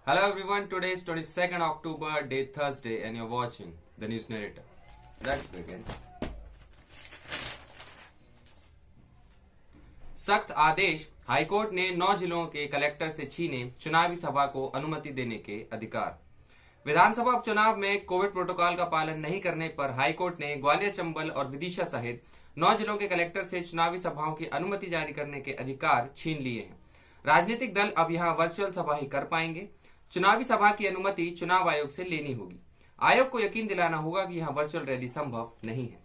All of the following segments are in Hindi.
Hello everyone, today is 22nd October, day Thursday, and you're watching the News Narrator. Let's begin. सख्त आदेश। हाईकोर्ट ने 9 जिलों के कलेक्टर से छीने चुनावी सभा को अनुमति देने के अधिकार। विधानसभा उपचुनाव में कोविड प्रोटोकॉल का पालन नहीं करने पर हाईकोर्ट ने ग्वालियर, चंबल और विदिशा सहित 9 जिलों के कलेक्टर से चुनावी सभाओं की अनुमति जारी करने के अधिकार छीन लिए हैं। राजनीतिक दल अब यहां वर्चुअल सभा ही कर पाएंगे। चुनावी सभा की अनुमति चुनाव आयोग से लेनी होगी। आयोग को यकीन दिलाना होगा कि यहां वर्चुअल रैली संभव नहीं है।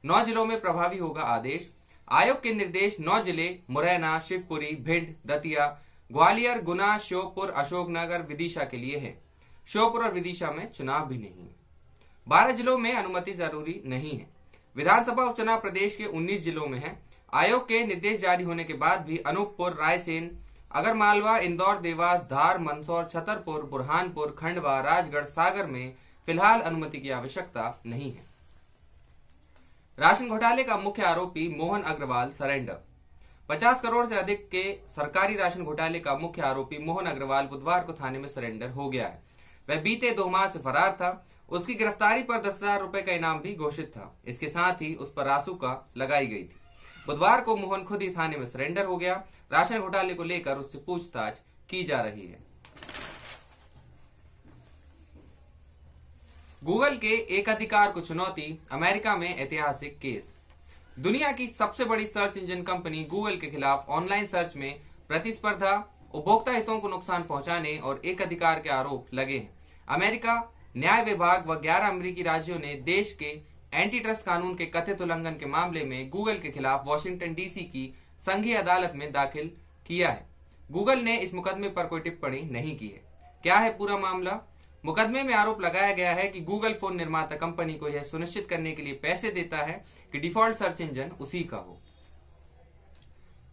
9 जिलों में प्रभावी होगा आदेश। आयोग के निर्देश 9 जिले मुरैना, शिवपुरी, भिंड, दतिया, ग्वालियर, गुना, श्योपुर, अशोकनगर, विदिशा के लिए है। श्योपुर और विदिशा में चुनाव भी नहीं है। 12 जिलों में अनुमति जरूरी नहीं है। विधानसभा उपचुनाव प्रदेश के 19 जिलों में है। आयोग के निर्देश जारी होने के बाद भी अनूपपुर, रायसेन, अगरमालवा, इंदौर, देवास, धार, मंदसौर, छतरपुर, बुरहानपुर, खंडवा, राजगढ़, सागर में फिलहाल अनुमति की आवश्यकता नहीं है। राशन घोटाले का मुख्य आरोपी मोहन अग्रवाल सरेंडर। 50 करोड़ से अधिक के सरकारी राशन घोटाले का मुख्य आरोपी मोहन अग्रवाल बुधवार को थाने में सरेंडर हो गया है। वह बीते 2 माह से फरार था। उसकी गिरफ्तारी पर 10,000 रुपए का इनाम भी घोषित था। इसके साथ ही उस पर रासुका लगाई गई थी। बुधवार को मोहन खुद ही थाने में सरेंडर हो गया। राशन घोटाले को लेकर उससे पूछताछ की जा रही है। गूगल के एकाधिकार को चुनौती, अमेरिका में ऐतिहासिक केस। दुनिया की सबसे बड़ी सर्च इंजन कंपनी गूगल के खिलाफ ऑनलाइन सर्च में प्रतिस्पर्धा, उपभोक्ता हितों को नुकसान पहुंचाने और एकाधिकार के आरोप लगे हैं। अमेरिका न्याय विभाग व 11 अमेरिकी राज्यों ने देश के एंटी ट्रस्ट कानून के कथित उल्लंघन के मामले में गूगल के खिलाफ वॉशिंगटन डीसी की संघीय अदालत में दाखिल किया है। गूगल ने इस मुकदमे पर कोई टिप्पणी नहीं की है। क्या है पूरा मामला? मुकदमे में आरोप लगाया गया है कि गूगल फोन निर्माता कंपनी को यह सुनिश्चित करने के लिए पैसे देता है कि डिफॉल्ट सर्च इंजन उसी का हो।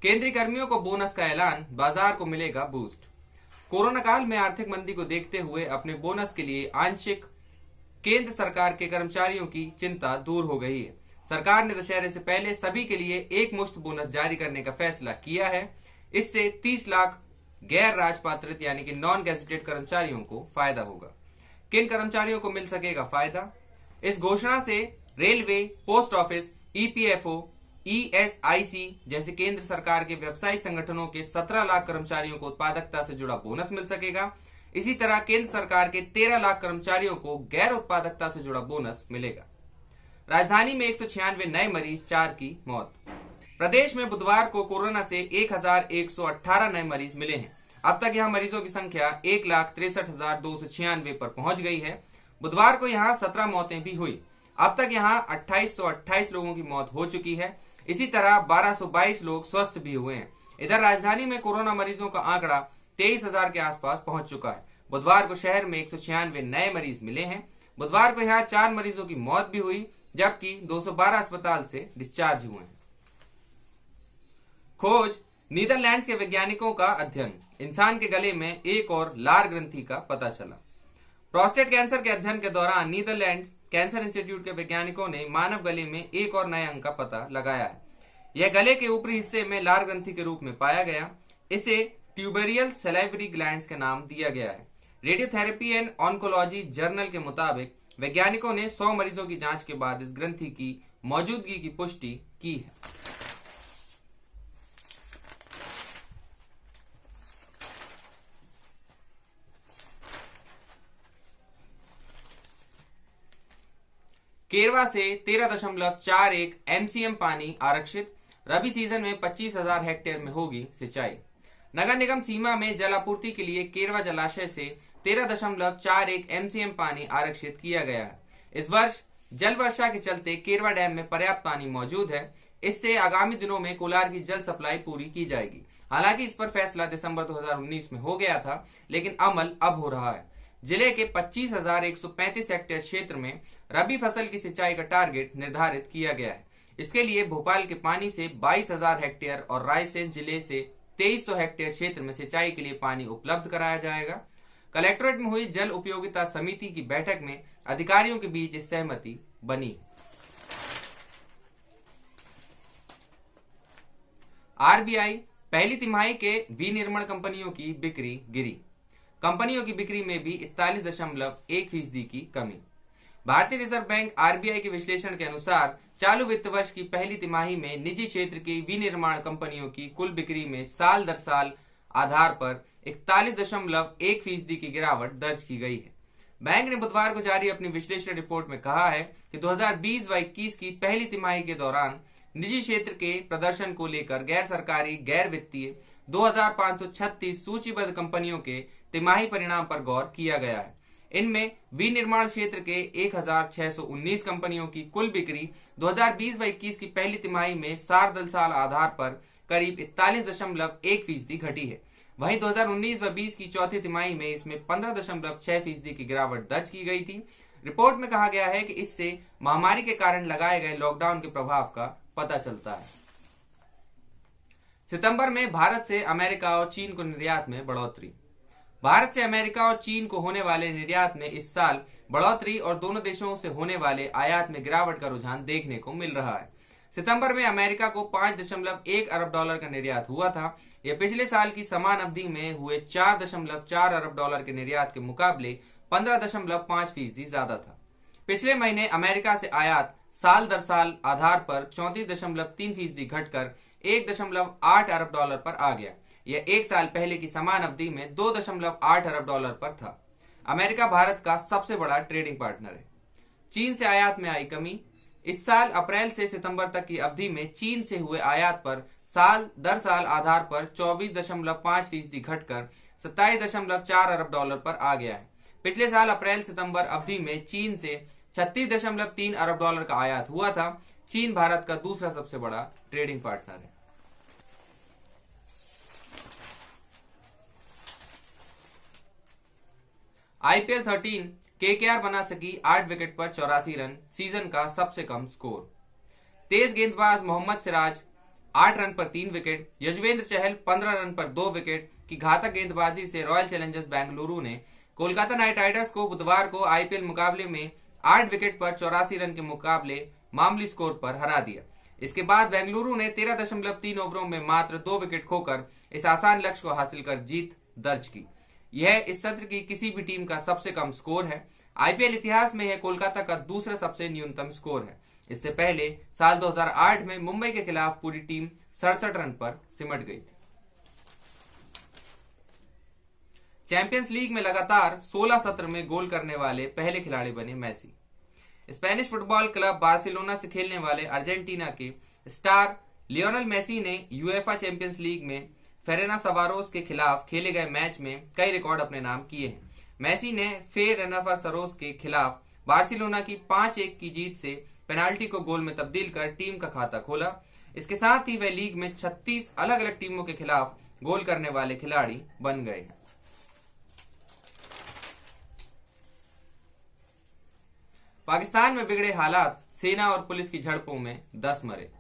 केंद्रीय कर्मियों को बोनस का ऐलान, बाजार को मिलेगा बूस्ट। कोरोना काल में आर्थिक मंदी को देखते हुए अपने बोनस के लिए आंशिक केंद्र सरकार के कर्मचारियों की चिंता दूर हो गई है। सरकार ने दशहरे से पहले सभी के लिए एक मुश्त बोनस जारी करने का फैसला किया है। इससे 30 लाख गैर राजपात्रित यानी कि नॉन गैजेटेड कर्मचारियों को फायदा होगा। किन कर्मचारियों को मिल सकेगा फायदा? इस घोषणा से railway, post office, EPFO, ESIC जैसे केंद्र सरकार के व्यवसायिक संगठनों के 17 लाख कर्मचारियों को उत्पादकता से जुड़ा बोनस मिल सकेगा। इसी तरह केंद्र सरकार के 13 लाख कर्मचारियों को गैर उत्पादकता से जुड़ा बोनस मिलेगा। राजधानी में 196 नए मरीज, 4 की मौत। प्रदेश में बुधवार को कोरोना से 1118 नए मरीज मिले हैं। अब तक यहां मरीजों की संख्या 1,63,296 पर पहुंच गई है। बुधवार को यहां 17 मौतें भी हुई। अब तक यहां 2828 लोगों की मौत हो चुकी है। इसी तरह 1222 लोग स्वस्थ भी हुए हैं। इधर राजधानी में कोरोना मरीजों का आंकड़ा 23,000 के आसपास पहुंच चुका है। बुधवार को शहर में 196 नए मरीज मिले हैं। बुधवार को यहां 4 मरीजों की मौत भी हुई, जबकि 212 अस्पताल से डिस्चार्ज हुए हैं। खोज, नीदरलैंड्स के वैज्ञानिकों का अध्ययन, इंसान के गले में एक और लार ग्रंथि का पता चला। प्रोस्टेट कैंसर के अध्ययन के दौरान नीदरलैंड्स कैंसर इंस्टीट्यूट के वैज्ञानिकों ने मानव गले में एक और नए अंग का पता लगाया है। यह गले के ऊपरी हिस्से में लार ग्रंथि के रूप में पाया गया। इसे ट्यूबेरियल सलाइवरी ग्लैंड्स का नाम दिया गया है। रेडियोथेरेपी एंड ऑन्कोलॉजी जर्नल के मुताबिक वैज्ञानिकों ने 100 मरीजों की जांच के बाद इस ग्रंथि की मौजूदगी की पुष्टि की है। केरवा से 13.41 एमसीएम पानी आरक्षित। रबी सीजन में 25,000 हेक्टेयर में होगी सिंचाई। नगर निगम सीमा में जल आपूर्ति के लिए केरवा जलाशय से 13.41 एमसीएम पानी आरक्षित किया गया है। इस वर्ष जल वर्षा के चलते केरवा डैम में पर्याप्त पानी मौजूद है। इससे आगामी दिनों में कोलार की जल सप्लाई पूरी की जाएगी। हालांकि इस पर फैसला दिसंबर 2019 में हो गया था, लेकिन अमल अब हो रहा है। जिले के 25,135 हेक्टेयर क्षेत्र में रबी फसल की सिंचाई का टारगेट निर्धारित किया गया है। इसके लिए भोपाल के पानी से 22,000 हेक्टेयर और रायसेन जिले से 2300 हेक्टेयर क्षेत्र में सिंचाई के लिए पानी उपलब्ध कराया जाएगा। कलेक्ट्रेट में हुई जल उपयोगिता समिति की बैठक में अधिकारियों के बीच सहमति बनी। आरबीआई पहली तिमाही के विनिर्माण कंपनियों की बिक्री गिरी। कंपनियों की बिक्री में भी 41.1% की कमी। भारतीय रिजर्व बैंक आरबीआई के विश्लेषण के अनुसार चालू वित्त वर्ष की पहली तिमाही में निजी क्षेत्र की विनिर्माण कंपनियों की कुल बिक्री में साल दर साल आधार पर 41.1% की गिरावट दर्ज की गई है। बैंक ने बुधवार को जारी अपनी विश्लेषण रिपोर्ट में कहा है कि 2020 व 21 की पहली तिमाही के दौरान निजी क्षेत्र के प्रदर्शन को लेकर गैर सरकारी गैर वित्तीय 2536 सूचीबद्ध कंपनियों के तिमाही परिणाम पर गौर किया गया है। इनमें विनिर्माण क्षेत्र के 1619 कंपनियों की कुल बिक्री 2020 व 21 की पहली तिमाही में साल दर साल आधार पर करीब 41.1% घटी है। वहीं 2019 व 20 की चौथी तिमाही में इसमें 15.6% की गिरावट दर्ज की गई थी। रिपोर्ट में कहा गया है कि इससे महामारी के कारण लगाए गए लॉकडाउन के प्रभाव का पता चलता है। सितंबर में भारत से अमेरिका और चीन को निर्यात में बढ़ोतरी। भारत से अमेरिका और चीन को होने वाले निर्यात में इस साल बढ़ोतरी और दोनों देशों से होने वाले आयात में गिरावट का रुझान देखने को मिल रहा है। सितंबर में अमेरिका को 5.1 अरब डॉलर का निर्यात हुआ था। यह पिछले साल की समान अवधि में हुए 4.4 अरब डॉलर के निर्यात के मुकाबले 15.5% ज्यादा था। पिछले महीने अमेरिका से आयात साल दर साल आधार पर 34.3% घटकर 1.8 अरब डॉलर पर आ गया। यह एक साल पहले की समान अवधि में 2.8 अरब डॉलर पर था। अमेरिका भारत का सबसे बड़ा ट्रेडिंग पार्टनर है। चीन से आयात में आई कमी। इस साल अप्रैल से सितंबर तक की अवधि में चीन से हुए आयात पर साल दर साल आधार पर 24.5% घटकर 27.4 अरब डॉलर पर आ गया है। पिछले साल अप्रैल सितंबर अवधि में चीन से 36.3 अरब डॉलर का आयात हुआ था। चीन भारत का दूसरा सबसे बड़ा ट्रेडिंग पार्टनर है। आईपीएल 13 केकेआर बना सकी 8 विकेट पर 84 रन, सीजन का सबसे कम स्कोर। तेज गेंदबाज मोहम्मद सिराज 8 रन पर 3 विकेट, यजुवेंद्र चहल 15 रन पर 2 विकेट की घातक गेंदबाजी से रॉयल चैलेंजर्स बेंगलुरु ने कोलकाता नाइट राइडर्स को बुधवार को आईपीएल मुकाबले में 8 विकेट पर 84 रन के मुकाबले मामूली स्कोर पर हरा दिया। इसके बाद बेंगलुरु ने 13.3 ओवरों में मात्र 2 विकेट खोकर इस आसान लक्ष्य को हासिल कर जीत दर्ज की। यह इस सत्र की किसी भी टीम का सबसे कम स्कोर है। आईपीएल इतिहास में यह कोलकाता का दूसरा सबसे न्यूनतम स्कोर है। इससे पहले साल 2008 में मुंबई के खिलाफ पूरी टीम 67 रन पर सिमट गई थी। चैंपियंस लीग में लगातार 16 सत्र में गोल करने वाले पहले खिलाड़ी बने Messi. Spanish football club Barcelona से खेलने वाले अर्जेंटीना के स्टार लियोनेल मेसी ने यूएफा चैंपियंस लीग में फेरेनासवारोस के खिलाफ खेले गए मैच में कई रिकॉर्ड अपने नाम किए हैं। मेसी ने फेरेनासवारोस के खिलाफ बार्सिलोना की 5-1 की जीत से पेनाल्टी को गोल में तब्दील कर टीम का खाता खोला। इसके साथ ही वह लीग में 36 अलग अलग टीमों के खिलाफ गोल करने वाले खिलाड़ी बन गए हैं। पाकिस्तान में बिगड़े हालात, सेना और पुलिस की झड़पों में 10 मरे।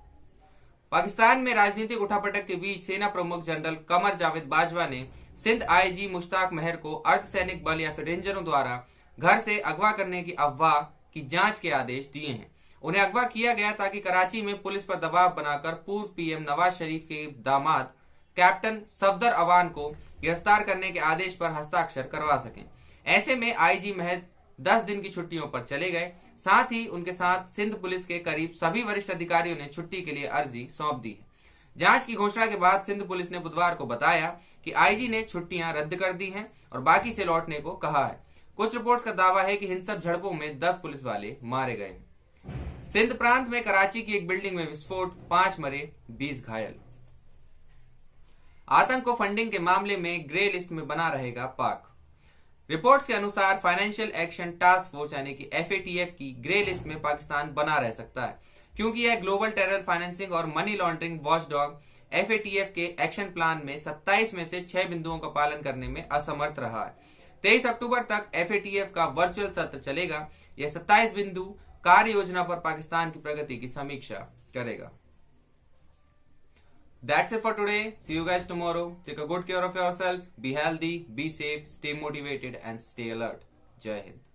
पाकिस्तान में राजनीतिक उठापटक के बीच सेना प्रमुख जनरल कमर जावेद बाजवा ने सिंध आईजी मुश्ताक महर को अर्धसैनिक बल या फिर रेंजरों द्वारा घर से अगवा करने की अफवाह की जांच के आदेश दिए हैं। उन्हें अगवा किया गया ताकि कराची में पुलिस पर दबाव बनाकर पूर्व पीएम नवाज शरीफ के दामाद कैप्टन सफदर अवान को गिरफ्तार करने के आदेश पर हस्ताक्षर करवा सकें। ऐसे में आईजी महर 10 दिन की छुट्टियों पर चले गए। साथ ही उनके साथ सिंध पुलिस के करीब सभी वरिष्ठ अधिकारियों ने छुट्टी के लिए अर्जी सौंप दी है। जांच की घोषणा के बाद सिंध पुलिस ने बुधवार को बताया कि आईजी ने छुट्टियां रद्द कर दी हैं और बाकी से लौटने को कहा है। कुछ रिपोर्ट्स का दावा है कि हिंसक झड़पों में 10 पुलिस वाले मारे गए। सिंध प्रांत में कराची की एक बिल्डिंग में विस्फोट, 5 मरे 20 घायल। आतंक को फंडिंग के मामले में ग्रे लिस्ट में बना रहेगा पाक। रिपोर्ट्स के अनुसार फाइनेंशियल एक्शन टास्क फोर्स यानी कि एफएटीएफ की ग्रे लिस्ट में पाकिस्तान बना रह सकता है, क्योंकि यह ग्लोबल टेरर फाइनेंसिंग और मनी लॉन्ड्रिंग वॉचडॉग एफएटीएफ के एक्शन प्लान में 27 में से 6 बिंदुओं का पालन करने में असमर्थ रहा है। 23 अक्टूबर तक एफएटीएफ का वर्चुअल सत्र चलेगा। यह 27 बिंदु कार्य योजना पर पाकिस्तान की प्रगति की समीक्षा करेगा। That's it for today. See you guys tomorrow. Take a good care of yourself. Be healthy, be safe, stay motivated and stay alert. Jai Hind.